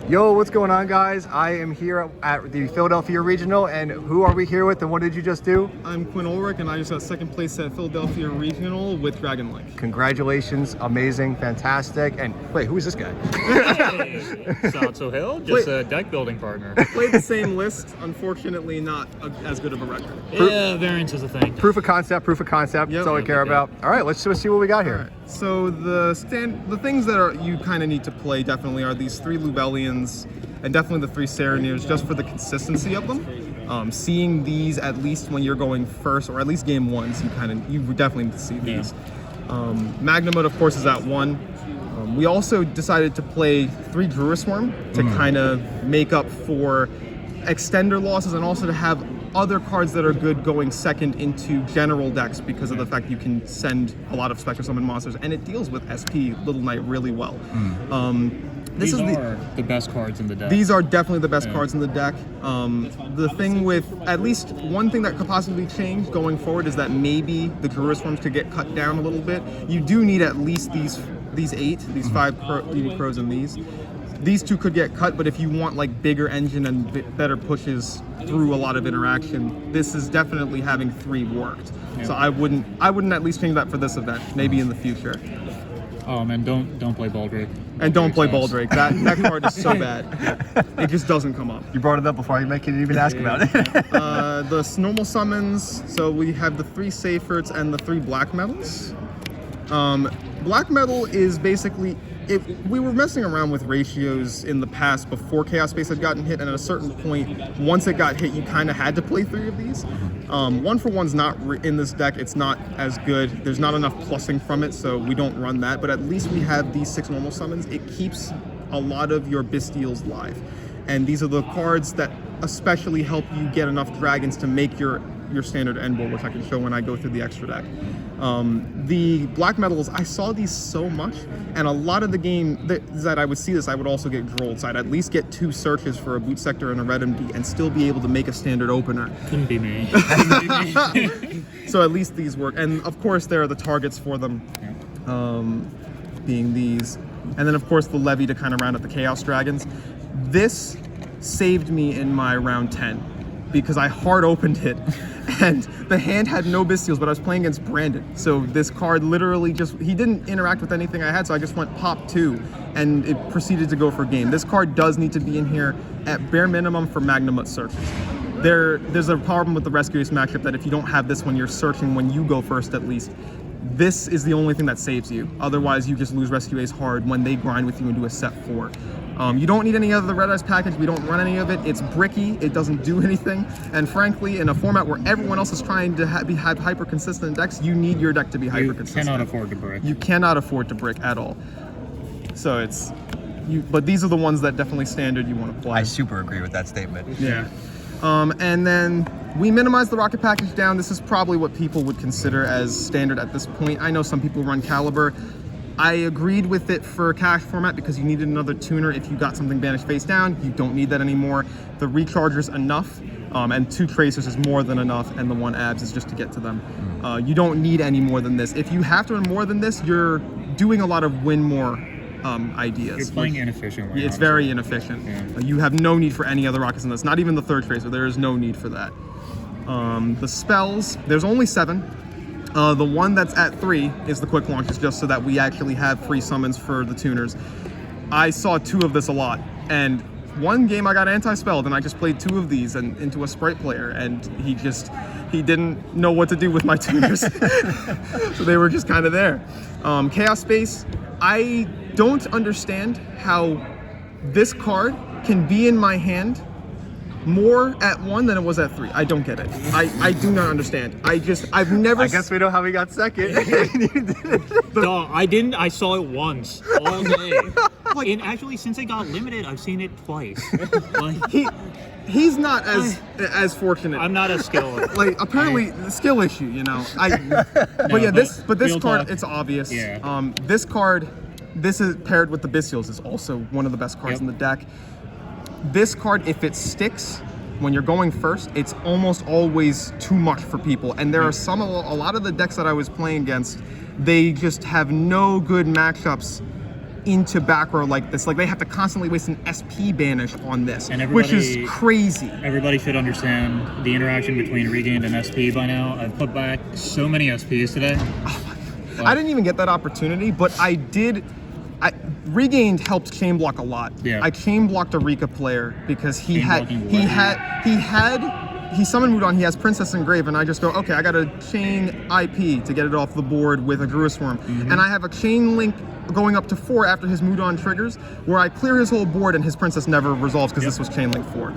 Yo, what's going on, guys? I am here at the Philadelphia Regional, and who are we here with, and what did you just do? I'm Quyn Ulrich, and I just got second place at Philadelphia Regional with Dragon Link. Congratulations, amazing, fantastic. And wait, who is this guy? Hey, sounds so hell, just a deck building partner. Played the same list, unfortunately not as good of a record. Yeah, variance is a thing. Proof of concept, that's all we care about. All right, let's see what we got here. All right. So the things that you kind of need to play definitely are these 3 Lubellians and definitely the 3 Sereniers, just for the consistency of them. Seeing these at least when you're going first, or at least game 1, so you definitely need to see these. Magnamut, of course, is at 1. We also decided to play 3 Druisworm to kind of make up for extender losses, and also to have other cards that are good going second into general decks because of the fact you can send a lot of Spectre Summon monsters, and it deals with SP Little Knight really well. These are the best cards in the deck. These are definitely the best cards in the deck. The thing with, at least one thing that could possibly change going forward is that maybe the Druisworms could get cut down a little bit. You do need at least these 5 Crows and these. These 2 could get cut, but if you want like bigger engine and better pushes through a lot of interaction, this is definitely having 3 worked. Yeah. So I wouldn't at least change that for this event. Maybe in the future. And don't play Baldrake. And don't play Baldrake. That card is so bad. It just doesn't come up. You brought it up before I could even ask about it. The normal summons. So we have the 3 Seyforts and the 3 Black Metals. Black Metal is basically, we were messing around with ratios in the past before Chaos Space had gotten hit, and at a certain point, once it got hit, you kind of had to play 3 of these. 1-for-1's not in this deck. It's not as good. There's not enough plussing from it, so we don't run that. But at least we have these 6 normal summons. It keeps a lot of your Bestials live. And these are the cards that especially help you get enough dragons to make your standard end board, which I can show when I go through the extra deck. The Black Metals, I saw these so much, and a lot of the game that I would see this, I would also get drolled. So I'd at least get 2 searches for a Boot Sector and a Red MD and still be able to make a standard opener. Couldn't be me. So at least these work. And of course there are the targets for them, being these. And then of course the Levy to kind of round up the Chaos Dragons. This saved me in my round 10 because I hard opened it and the hand had no Bestials, but I was playing against Brandon. So this card literally he didn't interact with anything I had, so I just went pop 2 and it proceeded to go for game. This card does need to be in here at bare minimum for Magnamut searches. There's a problem with the Rescue Ace matchup that if you don't have this when you're searching, when you go first at least, this is the only thing that saves you. Otherwise, you just lose Rescue Ace hard when they grind with you and do a set 4. You don't need any of the Red Eyes package. We don't run any of it. It's bricky. It doesn't do anything. And frankly, in a format where everyone else is trying to have hyper consistent decks, you need your deck to be hyper consistent. You cannot afford to brick. You cannot afford to brick at all. So but these are the ones that definitely standard you want to play. I super agree with that statement. Yeah. And then we minimize the rocket package down. This is probably what people would consider as standard at this point. I know some people run Caliber. I agreed with it for cash format because you needed another tuner if you got something banished face down. You don't need that anymore. The recharger's enough, and 2 tracers is more than enough, and the 1 abs is just to get to them. You don't need any more than this. If you have to run more than this, you're doing a lot of win more ideas. You're playing inefficiently. It's very inefficient. Yeah. You have no need for any other rockets in this. Not even the 3rd tracer. There is no need for that. The spells, there's only 7. The one that's at 3 is the quick launches, just so that we actually have free summons for the tuners. I saw 2 of this a lot, and one game I got anti-spelled, and I just played 2 of these and into a Sprite player, and he didn't know what to do with my tuners. So they were just kind of there. Chaos Space, I don't understand how this card can be in my hand more at 1 than it was at 3. I don't get it. I do not understand. I've never. I guess we know how we got second. No, I didn't. I saw it once all day. And actually, since it got limited, I've seen it twice. He's not as fortunate. I'm not as skilled. Like apparently, skill issue. You know. This card, it's obvious. Yeah. This card, this is paired with the Bestials, is also one of the best cards in the deck. This card, if it sticks when you're going first, it's almost always too much for people. And there are a lot of the decks that I was playing against, they just have no good matchups into back row like this. Like they have to constantly waste an SP banish on this, And which is everybody- crazy. Everybody should understand the interaction between regained and SP by now. I've put back so many SPs today. I didn't even get that opportunity, but I did. Regained helped chain block a lot. Yeah. I chain blocked a Rika player because he Chain had blocking he what? he summoned Mudon. He has Princess Engrave, and I just go, okay, I got to chain IP to get it off the board with a Gruisworm, and I have a chain link going up to 4 after his Mudon triggers, where I clear his whole board and his Princess never resolves because this was chain link 4.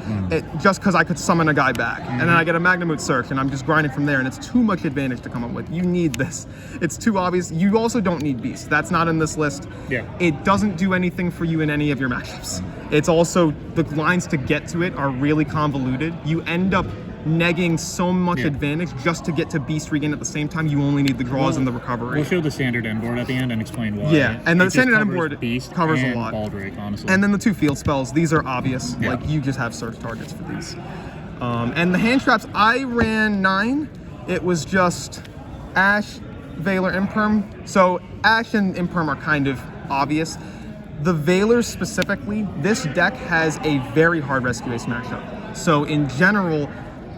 Just because I could summon a guy back, and then I get a Magnamute Search, and I'm just grinding from there, and it's too much advantage to come up with. You need this. It's too obvious. You also don't need Beast. That's not in this list. Yeah. It doesn't do anything for you in any of your matchups. It's also, the lines to get to it are really convoluted. You end up negging so much advantage just to get to Beast Regain at the same time. You only need the draws and the recovery. We'll show the standard end board at the end and explain why. Yeah, and the It just standard end covers board Beast covers a and lot. Baldric, honestly. And then the 2 field spells, these are obvious. Yeah. Like, you just have search targets for these. And the hand traps, I ran 9. It was just Ash, Valor, Imperm. So Ash and Imperm are kind of obvious. The Valors specifically, this deck has a very hard Rescue Ace matchup. So in general,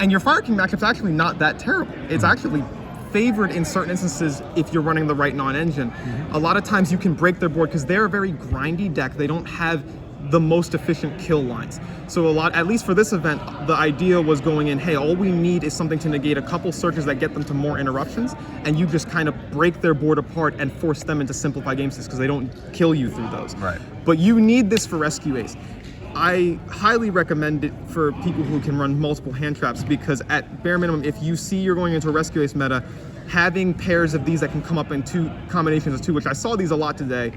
and your Fire King matchup's actually not that terrible. It's actually favored in certain instances if you're running the right non-engine. A lot of times you can break their board because they're a very grindy deck. They don't have the most efficient kill lines. So a lot, at least for this event, the idea was going in, hey, all we need is something to negate a couple searches that get them to more interruptions, and you just kind of break their board apart and force them into simplified game states because they don't kill you through those. Right. But you need this for Rescue Ace. I highly recommend it for people who can run multiple hand traps because at bare minimum, if you see you're going into a Rescue Ace meta, having pairs of these that can come up in 2 combinations of 2, which I saw these a lot today,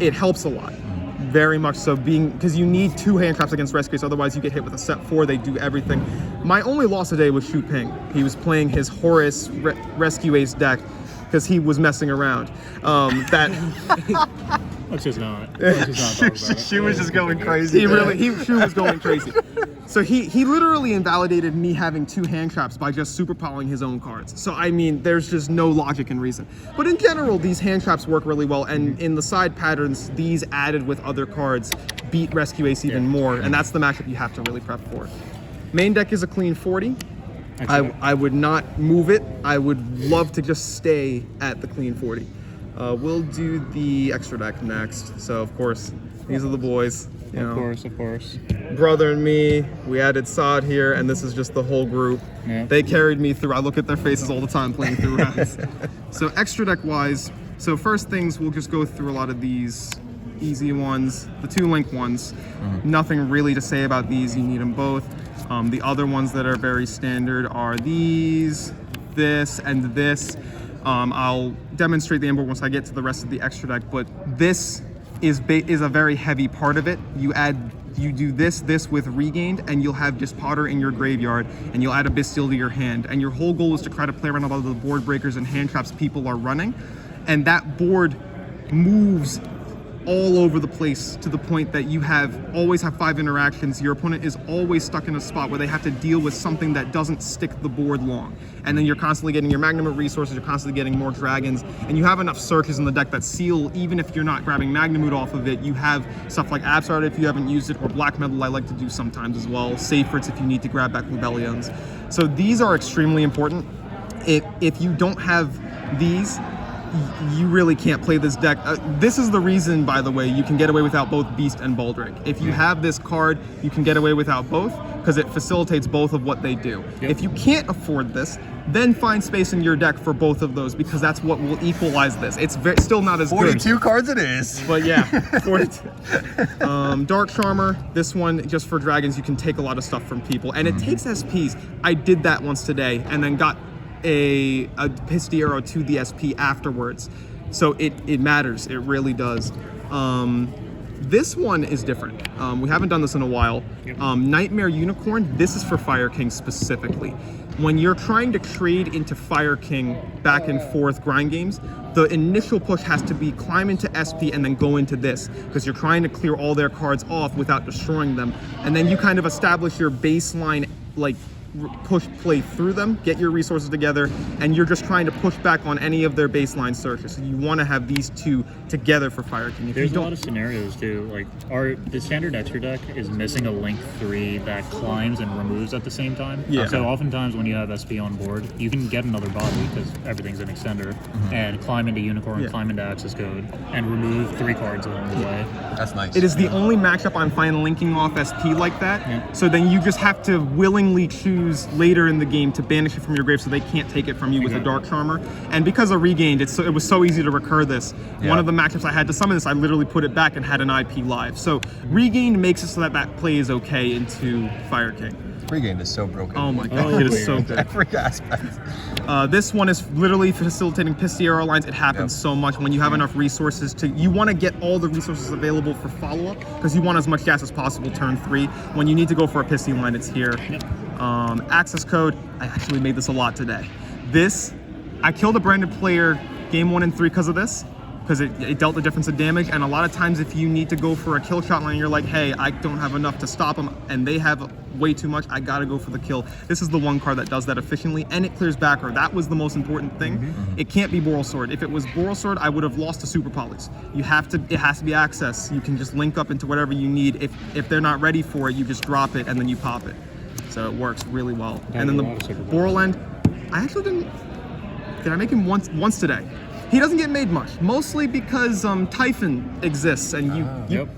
it helps a lot. Very much so, because you need 2 hand traps against Rescue Ace, otherwise you get hit with a set 4, they do everything. My only loss today was Shu Ping. He was playing his Horus Rescue Ace deck because he was messing around. Let's just not talk about it. She was just going crazy. Shu was going crazy. So he literally invalidated me having 2 hand traps by just superpowering his own cards. So I mean, there's just no logic and reason. But in general, these hand traps work really well, and in the side patterns, these added with other cards beat Rescue Ace even more, and that's the matchup you have to really prep for. Main deck is a clean 40. I would not move it. I would love to just stay at the clean 40. We'll do the extra deck next. So of course, these are the boys. You know, Of course. brother and me. We added Sod here, and this is just the whole group. Yeah. They carried me through. I look at their faces all the time playing through rounds. So extra deck wise, so first things, we'll just go through a lot of these easy ones, the 2 link ones. Nothing really to say about these. You need them both. The other ones that are very standard are these, this, and this. I'll demonstrate the end board once I get to the rest of the extra deck, but this is a very heavy part of it. You do this with Regained, and you'll have just Potter in your graveyard, and you'll add a Bastille to your hand, and your whole goal is to try to play around a lot of the board breakers and hand traps people are running, and that board moves all over the place to the point that you always have 5 interactions. Your opponent is always stuck in a spot where they have to deal with something that doesn't stick the board long. And then you're constantly getting your Magnamute resources, you're constantly getting more dragons, and you have enough searches in the deck that seal, even if you're not grabbing Magnamute off of it, you have stuff like Absart if you haven't used it, or Black Metal I like to do sometimes as well, Safers if you need to grab back Rebellions. So these are extremely important. If you don't have these, you really can't play this deck. This is the reason, by the way, you can get away without both Beast and Baldric. If you have this card, you can get away without both because it facilitates both of what they do. Yep. If you can't afford this, then find space in your deck for both of those because that's what will equalize this. It's still not as 42 good. cards it is. But yeah, 42. Dark Charmer, this one, just for dragons, you can take a lot of stuff from people. And it takes SPs. I did that once today and then got a Pistiero to the SP afterwards. So it matters, it really does. This one is different. We haven't done this in a while. Nightmare Unicorn, this is for Fire King specifically. When you're trying to trade into Fire King back and forth grind games, the initial push has to be climb into SP and then go into this because you're trying to clear all their cards off without destroying them. And then you kind of establish your baseline like play through them, get your resources together, and you're just trying to push back on any of their baseline searches. So you want to have these two together for Fire King. If There's you a don't, lot of scenarios too. Like the standard extra deck is missing a Link 3 that climbs and removes at the same time. Yeah. So oftentimes when you have SP on board, you can get another body because everything's an extender, and climb into Unicorn, climb into Access Code, and remove 3 cards along the way. That's nice. it is the only matchup I'm finding linking off SP like that. Yeah. So then you just have to willingly choose later in the game to banish it from your grave so they can't take it from you with a Dark Charmer. And because of Regained, it was so easy to recur this. Yeah. One of the matchups I had to summon this, I literally put it back and had an IP live. So Regained makes it so that play is okay into Fire King. Regained is so broken. Oh my god, it is so good. Every aspect. This one is literally facilitating Pistiero lines. It happens so much when you have enough resources you want to get all the resources available for follow-up because you want as much gas as possible turn 3. When you need to go for a Pisti line, it's here. Access Code, I actually made this a lot today. I killed a branded player game 1 and 3 because of this, because it dealt the difference of damage. And a lot of times if you need to go for a kill shot line, you're like, hey, I don't have enough to stop them and they have way too much, I gotta go for the kill. This is the one card that does that efficiently, and it clears back row. That was the most important thing. It can't be Boral Sword. If it was Boral Sword, I would have lost to Super Polys. It has to be access. You can just link up into whatever you need. If they're not ready for it, you just drop it and then you pop it. So it works really well. And then the Boral end, I actually did I make him once today? He doesn't get made much, mostly because Typhon exists, and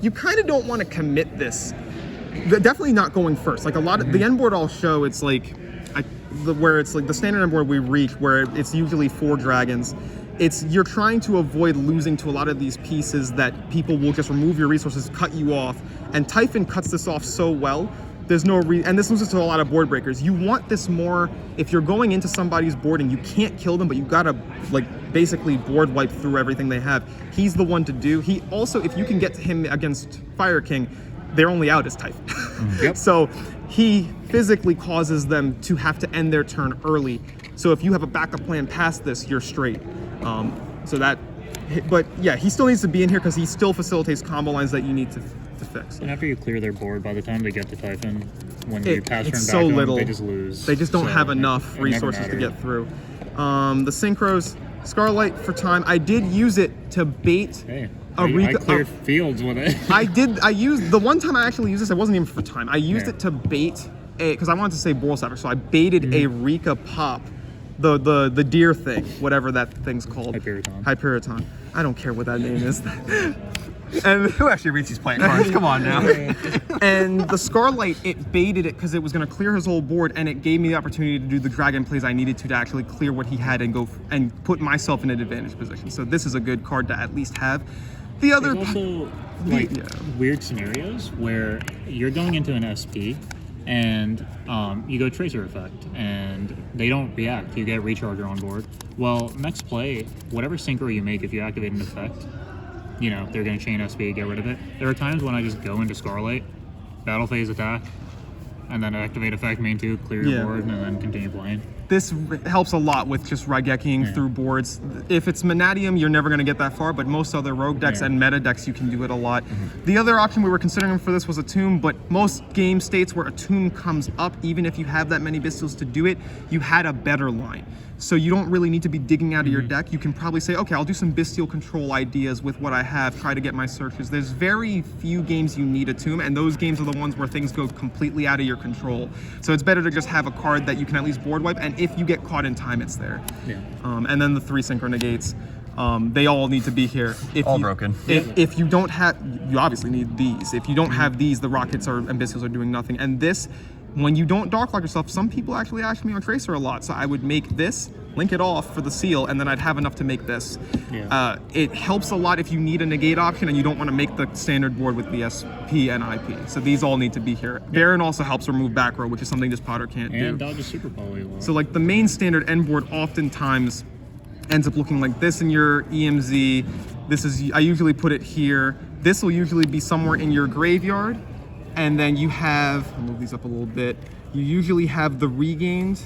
you kind of don't want to commit this. Definitely not going first. Like a lot of the end board I'll show, it's like where it's like the standard end board we reach, where it's usually 4 dragons. You're trying to avoid losing to a lot of these pieces that people will just remove your resources, cut you off, and Typhon cuts this off so well. There's no and this loses to a lot of board breakers. You want this more if you're going into somebody's board and you can't kill them, but you gotta basically board wipe through everything they have. He's the one to do. He also, if you can get to him against Fire King, their only out is Typhon. So he physically causes them to have to end their turn early. So if you have a backup plan past this, you're straight. But yeah, he still needs to be in here because he still facilitates combo lines that you need to fix. And after you clear their board, by the time they get to Typhon, when you pass turn it's back so on, little. they just lose. They just don't have enough it resources never to mattered. get through. The Synchros, Scarlight for time. I did use it to bait I cleared fields with it. I used the one time I actually used this. It wasn't even for time. I used it to bait because I wanted to say Boral Sapphire, so I baited a Rika pop, the deer thing, whatever that thing's called. Hyperiton. I don't care what that name is. And who actually reads these playing cards? Come on now. And the Scarlight, it baited it because it was going to clear his whole board, and it gave me the opportunity to do the dragon plays I needed to actually clear what he had and go and put myself in an advantage position. So this is a good card to at least have. The other There's also weird scenarios where you're going into an SP and you go Tracer Effect and they don't react. You get Recharger on board. Well, next play, whatever Synchro you make, if you activate an effect, they're going to chain SP, get rid of it. There are times when I just go into Scarlight, battle phase attack, and then activate effect main 2, clear your board, and then continue playing. This helps a lot with just Raigeking through boards. If it's Manatium, you're never going to get that far, but most other rogue decks and meta decks, you can do it a lot. The other option we were considering for this was a tomb, but most game states where a tomb comes up, even if you have that many Bestials to do it, you had a better line. So you don't really need to be digging out of your deck. You can probably say, okay, I'll do some Bestial control ideas with what I have, try to get my searches. There's very few games you need a tomb, and those games are the ones where things go completely out of your control. So it's better to just have a card that you can at least board wipe, and if you get caught in time, it's there. And then the 3 Synchro Negates. They all need to be here. Broken. If you don't have, you obviously need these. If you don't have these, the rockets and Bestials are doing nothing. And this, when you don't Darklock yourself, some people actually ask me on Tracer a lot, so I would make this, link it off for the seal, and then I'd have enough to make this. It helps a lot if you need a negate option and you don't want to make the standard board with the SP and IP. So these all need to be here. Baron also helps remove back row, which is something this Potter can't do. And dodges Super Poly a lot. So like the main standard end board oftentimes ends up looking like this in your EMZ. I usually put it here. This will usually be somewhere in your graveyard. And then you have, I'll move these up a little bit. You usually have the Regained,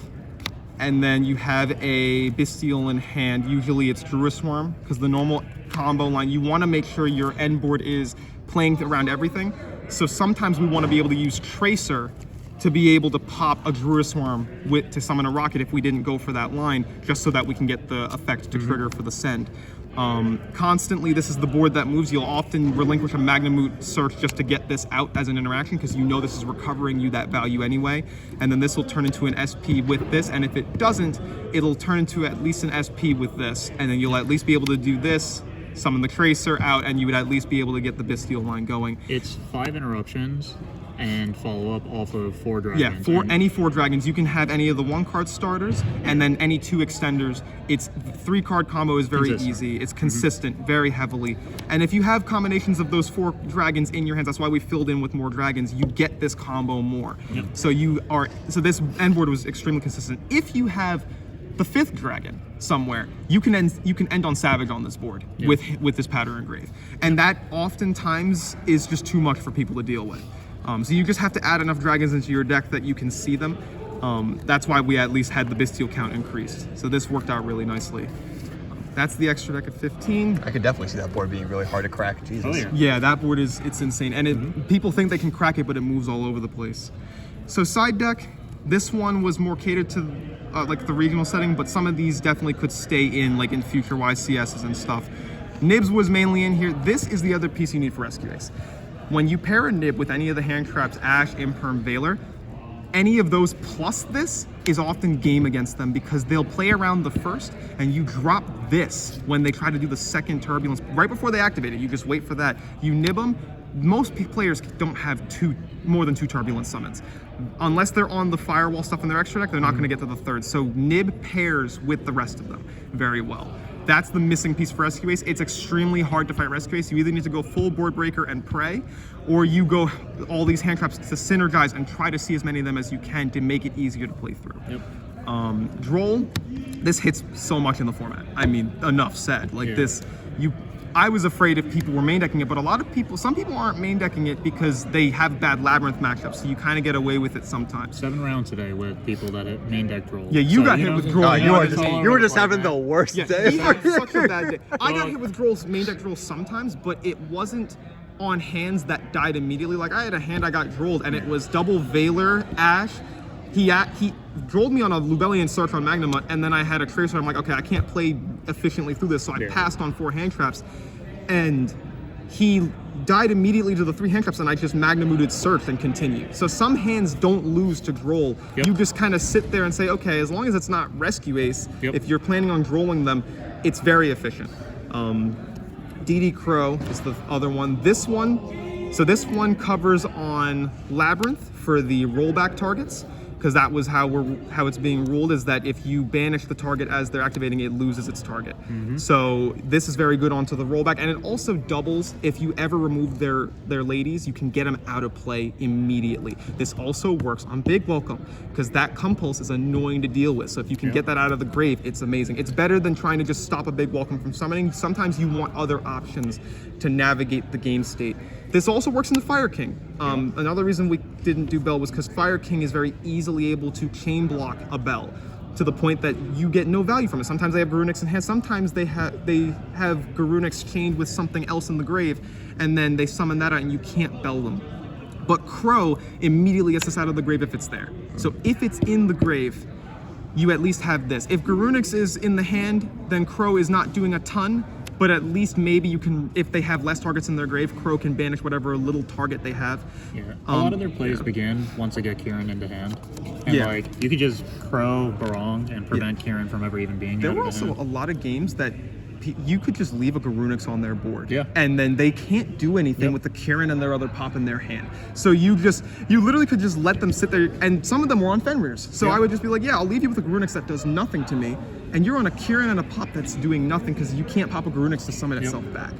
and then you have a Bestial in hand. Usually it's Jerusalem, because the normal combo line, you want to make sure your end board is playing around everything. So sometimes we want to be able to use Tracer to be able to pop a Druid Swarm to summon a rocket if we didn't go for that line, just so that we can get the effect to trigger for the send. Constantly, this is the board that moves. You'll often relinquish a Magnamute Search just to get this out as an interaction, because you know this is recovering you that value anyway. And then this will turn into an SP with this, and if it doesn't, it'll turn into at least an SP with this, and then you'll at least be able to do this, summon the Tracer out, and you would at least be able to get the Bestial line going. It's 5 interruptions and follow up off of 4 dragons. Yeah, any 4 dragons. You can have any of the 1-card starters, and then any 2 extenders. It's 3-card combo is very easy. It's consistent, very heavily. And if you have combinations of those 4 dragons in your hands, that's why we filled in with more dragons, you get this combo more. Yep. So this end board was extremely consistent. If you have the 5th dragon somewhere, you can end on Savage on this board with this Pattern Engrave. And that oftentimes is just too much for people to deal with. So you just have to add enough dragons into your deck that you can see them. That's why we at least had the Bestial count increased. So this worked out really nicely. That's the extra deck at 15. I could definitely see that board being really hard to crack. Jesus. Oh, yeah. Yeah, that board it's insane. And people think they can crack it, but it moves all over the place. So side deck, this one was more catered to like the regional setting, but some of these definitely could stay in like in future YCSs and stuff. Nibs was mainly in here. This is the other piece you need for Rescue Ace. When you pair a Nib with any of the hand traps, Ash, Imperm, Veiler, any of those plus this is often game against them, because they'll play around the first and you drop this when they try to do the second Turbulence. Right before they activate it, you just wait for that. You nib them. Most players don't have more than 2 Turbulence summons. Unless they're on the Firewall stuff in their extra deck, they're not going to get to the 3rd. So Nib pairs with the rest of them very well. That's the missing piece for Rescue Ace. It's extremely hard to fight Rescue Ace. You either need to go full Board Breaker and pray, or you go all these hand traps to synergize and try to see as many of them as you can to make it easier to play through. Yep. Droll, this hits so much in the format. I mean, enough said. Like this, I was afraid if people were main decking it, but some people aren't main decking it because they have bad Labyrinth matchups, so you kind of get away with it sometimes. 7 rounds today with people that have main deck Droll. Yeah, you got hit with Droll. You were just having the worst day. He had such a bad day. I got hit with Droll's main deck Droll sometimes, but it wasn't on hands that died immediately. Like I had a hand I got Drolled, and it was double Veiler, Ash. He Drolled me on a Lubellian Search on Magnamut, and then I had a Tracer. I'm like, okay, I can't play efficiently through this, so I passed on 4 hand traps, and he died immediately to the 3 hand traps, and I just Magnamuted Search and continued. So some hands don't lose to Droll. You just kind of sit there and say, okay, as long as it's not Rescue Ace, if you're planning on Drolling them, it's very efficient. DD Crow is the other one. This one covers on Labyrinth for the rollback targets, because that was how it's being ruled, is that if you banish the target as they're activating, it loses its target. So this is very good onto the rollback, and it also doubles if you ever remove their ladies, you can get them out of play immediately. This also works on Big Welcome, because that Compulse is annoying to deal with. So if you can get that out of the grave, it's amazing. It's better than trying to just stop a Big Welcome from summoning. Sometimes you want other options to navigate the game state. This also works in the Fire King. Another reason we didn't do Bell was because Fire King is very easily able to chain block a Bell to the point that you get no value from it. Sometimes they have Garunix in hand, sometimes they have Garunix chained with something else in the grave, and then they summon that out and you can't Bell them. But Crow immediately gets this out of the grave if it's there. So if it's in the grave, you at least have this. If Garunix is in the hand, then Crow is not doing a ton, but at least maybe you can, if they have less targets in their grave, Crow can banish whatever little target they have. A lot of their plays begin once they get Kieran into hand. And like, you could just Crow Barong and prevent Kieran from ever even being There out were of also hand. a lot of games that you could just leave a Garunix on their board. Yeah. And then they can't do anything with the Kieran and their other pop in their hand. So you literally could just let them sit there, and some of them were on Fenrir's. So I would just be like, yeah, I'll leave you with a Garunix that does nothing to me, and you're on a Kieran and a pop that's doing nothing because you can't pop a Garunix to summon itself back.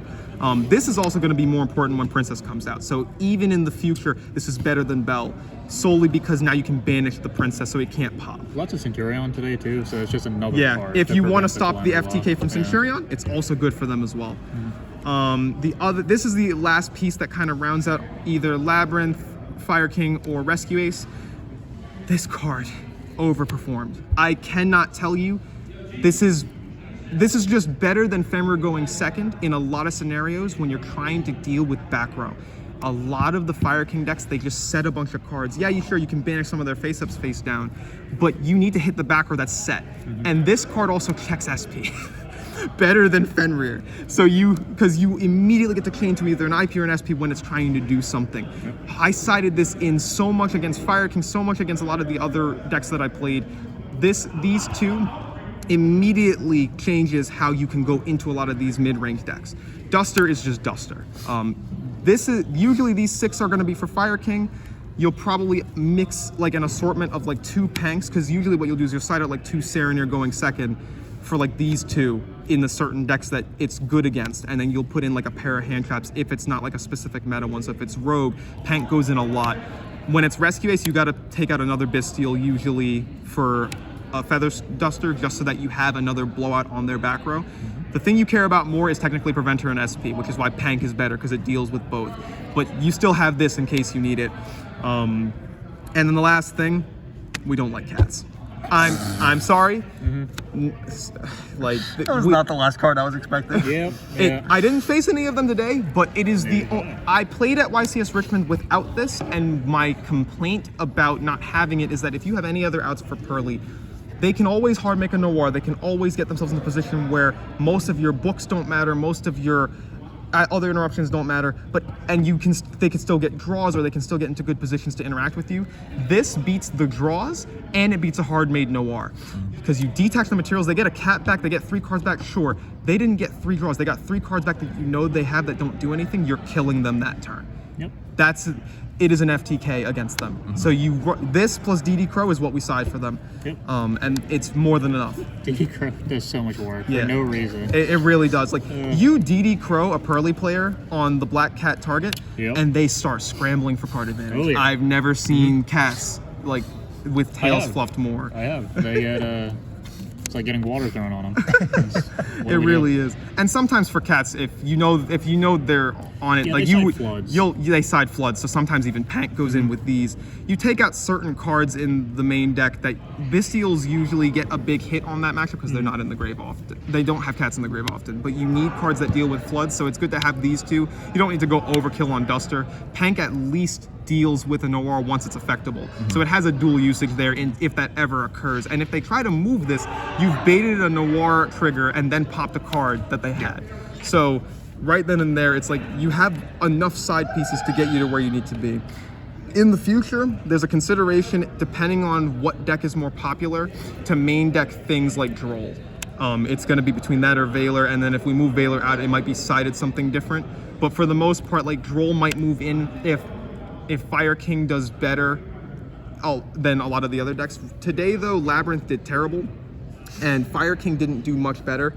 This is also going to be more important when Princess comes out. So even in the future, this is better than Bell, solely because now you can banish the Princess so it can't pop. Lots of Centurion today too, so it's just another card. If you want to prevent stop the calamity FTK from loss. Centurion, it's also good for them as well. This is the last piece that kind of rounds out either Labyrinth, Fire King, or Rescue Ace. This card overperformed. I cannot tell you, this is just better than Fenrir going second in a lot of scenarios when you're trying to deal with back row. a lot of the Fire King decks, they just set a bunch of cards. Yeah, you can banish some of their face-ups face down, but you need to hit the back row that's set. And this card also checks SP. Better than Fenrir. So because you immediately get to chain to either an IP or an SP when it's trying to do something. I sided this in so much against Fire King, so much against a lot of the other decks that I played. These two immediately changes how you can go into a lot of these mid-range decks. Duster is just Duster. This is usually these 6 are going to be for Fire King. You'll probably mix like an assortment of like 2 Panks, because usually what you'll do is you'll side out like 2 Saronir going second for like these 2 in the certain decks that it's good against, and then you'll put in like a pair of hand traps if it's not like a specific meta one. So if it's Rogue, Pank goes in a lot. When it's Rescue Ace, you got to take out another Bestial usually for a Feather Duster, just so that you have another blowout on their back row. The thing you care about more is technically Preventer and SP, which is why Pank is better, because it deals with both. But you still have this in case you need it. And then the last thing, we don't like cats. I'm sorry. Like that was not the last card I was expecting. I didn't face any of them today, but it is I played at YCS Richmond without this, and my complaint about not having it is that if you have any other outs for Pearly, they can always hard make a Noir. They can always get themselves in a position where most of your books don't matter, most of your other interruptions don't matter, they can still get draws, or they can still get into good positions to interact with you. This beats the draws, and it beats a hard made Noir, because you detach the materials. They get a cat back, they get 3 cards back. Sure, they didn't get 3 draws. They got 3 cards back that you know they have that don't do anything. You're killing them that turn. It is an FTK against them. So this plus DD Crow is what we side for them. And it's more than enough. DD Crow does so much work for no reason. It really does. Like, you DD Crow a Pearly player on the Black Cat target, and they start scrambling for card advantage. I've never seen cats like with tails fluffed more. I have. They get it's like getting water thrown on them. It really is. And sometimes for cats, if you know they're on it, like they side floods. So sometimes even Pank goes in with these. You take out certain cards in the main deck that Bestials usually get a big hit on that matchup, because they're not in the grave often. They don't have cats in the grave often, but you need cards that deal with floods. So it's good to have these 2. You don't need to go overkill on Duster. Pank at least deals with a Noir once it's effectable. So it has a dual usage there if that ever occurs. And if they try to move this, you've baited a Noir trigger and then popped a card that they had. So right then and there, it's like you have enough side pieces to get you to where you need to be. In the future, there's a consideration, depending on what deck is more popular, to main deck things like Droll. It's going to be between that or Valor, and then if we move Valor out, it might be sided something different. But for the most part, like, Droll might move in if Fire King does better than a lot of the other decks. Today, though, Labyrinth did terrible, and Fire King didn't do much better.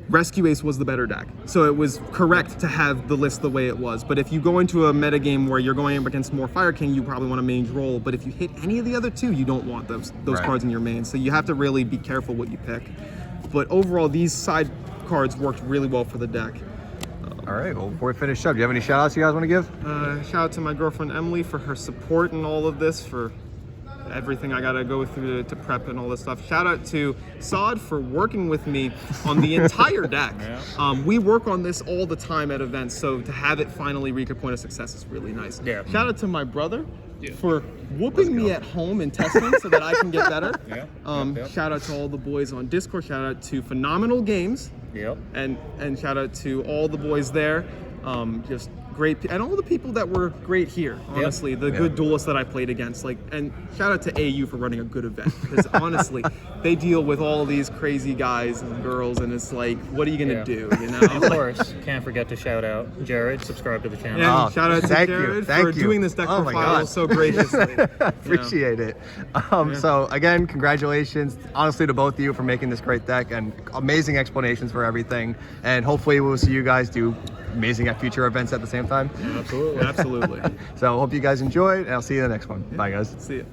Rescue Ace was the better deck, so it was correct to have the list the way it was. But if you go into a metagame where you're going up against more Fire King, you probably want to main Droll. But if you hit any of the other 2, you don't want those cards in your main. So you have to really be careful what you pick. But overall, these side cards worked really well for the deck. All right, well, before we finish up, do you have any shout outs you guys want to give? Shout out to my girlfriend Emily for her support in all of this, for everything I gotta go through to prep and all this stuff. Shout out to Saad for working with me on the entire deck. We work on this all the time at events, so to have it finally reach a point of success is really nice. Shout out to my brother for whooping me at home and testing so that I can get better. Shout out to all the boys on Discord. Shout out to Phenomenal Games. And shout out to all the boys there. Just great, and all the people that were great here, honestly. The good duelists that I played against. And shout out to AU for running a good event, because honestly, they deal with all these crazy guys and girls, and it's like, what are you gonna do, you know? Of course, can't forget to shout out Jared, subscribe to the channel. And shout out to Jared for doing this deck profile so graciously. Appreciate it. So again, congratulations, honestly, to both of you for making this great deck, and amazing explanations for everything. And hopefully we'll see you guys do amazing at future events at the same time. Absolutely. So hope you guys enjoyed, and I'll see you in the next one. Bye, guys. See ya.